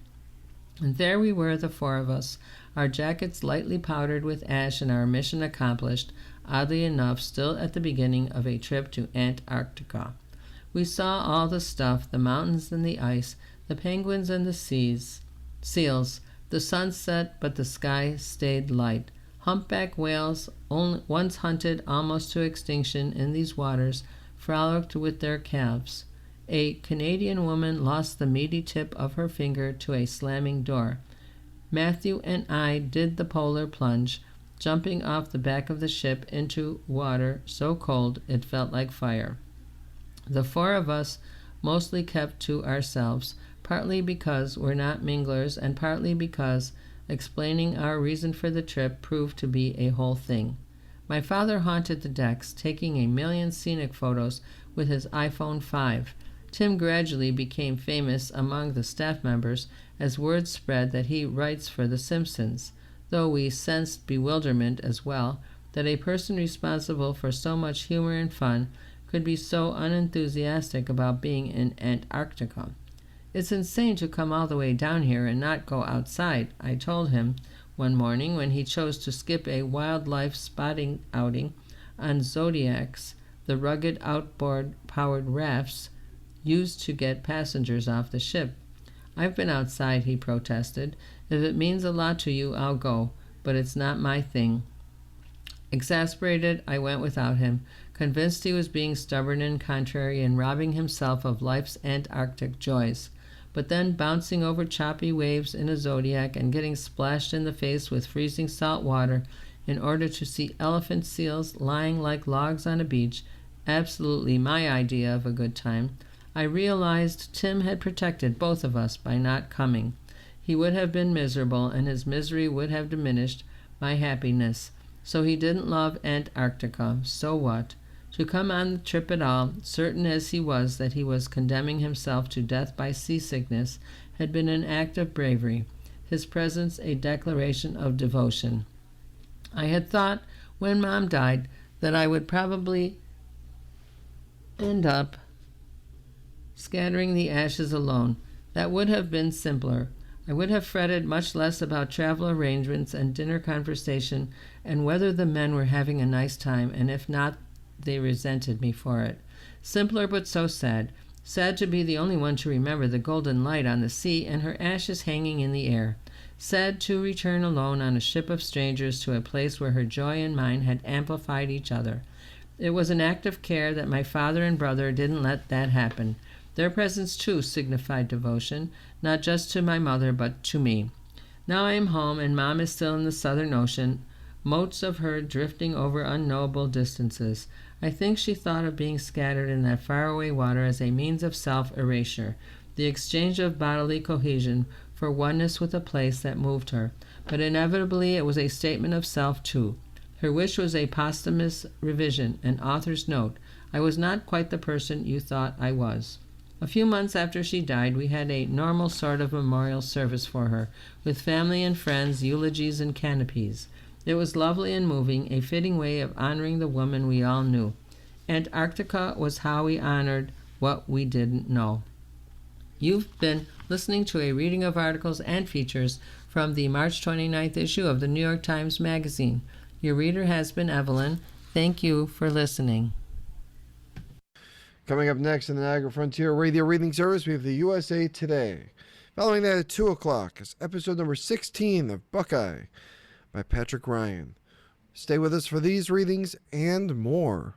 And there we were, the four of us, our jackets lightly powdered with ash and our mission accomplished, oddly enough still at the beginning of a trip to Antarctica. We saw all the stuff, the mountains and the ice, the penguins and the seals, the sunset, but the sky stayed light. Humpback whales, once hunted almost to extinction in these waters, frolicked with their calves. A Canadian woman lost the meaty tip of her finger to a slamming door. Matthew and I did the polar plunge, jumping off the back of the ship into water so cold it felt like fire. The four of us mostly kept to ourselves, partly because we're not minglers and partly because explaining our reason for the trip proved to be a whole thing. My father haunted the decks, taking a million scenic photos with his iPhone 5. Tim gradually became famous among the staff members as word spread that he writes for The Simpsons, though we sensed bewilderment as well that a person responsible for so much humor and fun could be so unenthusiastic about being in Antarctica. "It's insane to come all the way down here and not go outside," I told him one morning when he chose to skip a wildlife spotting outing on Zodiacs, the rugged outboard-powered rafts used to get passengers off the ship. "I've been outside," he protested. "If it means a lot to you, I'll go, but it's not my thing." Exasperated, I went without him, convinced he was being stubborn and contrary and robbing himself of life's Antarctic joys. But then bouncing over choppy waves in a Zodiac and getting splashed in the face with freezing salt water in order to see elephant seals lying like logs on a beach, absolutely my idea of a good time, I realized Tim had protected both of us by not coming. He would have been miserable, and his misery would have diminished my happiness. So he didn't love Antarctica. So what? To come on the trip at all, certain as he was that he was condemning himself to death by seasickness, had been an act of bravery, his presence a declaration of devotion. I had thought, when Mom died, that I would probably end up scattering the ashes alone. That would have been simpler. I would have fretted much less about travel arrangements and dinner conversation and whether the men were having a nice time, and if not, they resented me for it. Simpler, but so sad. Sad to be the only one to remember the golden light on the sea and her ashes hanging in the air. Sad to return alone on a ship of strangers to a place where her joy and mine had amplified each other. It was an act of care that my father and brother didn't let that happen. Their presence, too, signified devotion, not just to my mother, but to me. Now I am home, and Mom is still in the Southern Ocean, motes of her drifting over unknowable distances. I think she thought of being scattered in that faraway water as a means of self-erasure, the exchange of bodily cohesion for oneness with a place that moved her. But inevitably it was a statement of self, too. Her wish was a posthumous revision, an author's note. I was not quite the person you thought I was. A few months after she died, we had a normal sort of memorial service for her, with family and friends, eulogies and canopies. It was lovely and moving, a fitting way of honoring the woman we all knew. Antarctica was how we honored what we didn't know. You've been listening to a reading of articles and features from the March 29th issue of the New York Times Magazine. Your reader has been Evelyn. Thank you for listening. Coming up next in the Niagara Frontier Radio Reading Service, we have the USA Today. Following that at 2 o'clock is episode number 16 of Buckeye by Patrick Ryan. Stay with us for these readings and more.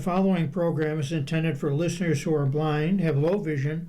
following program is intended for listeners who are blind, have low vision,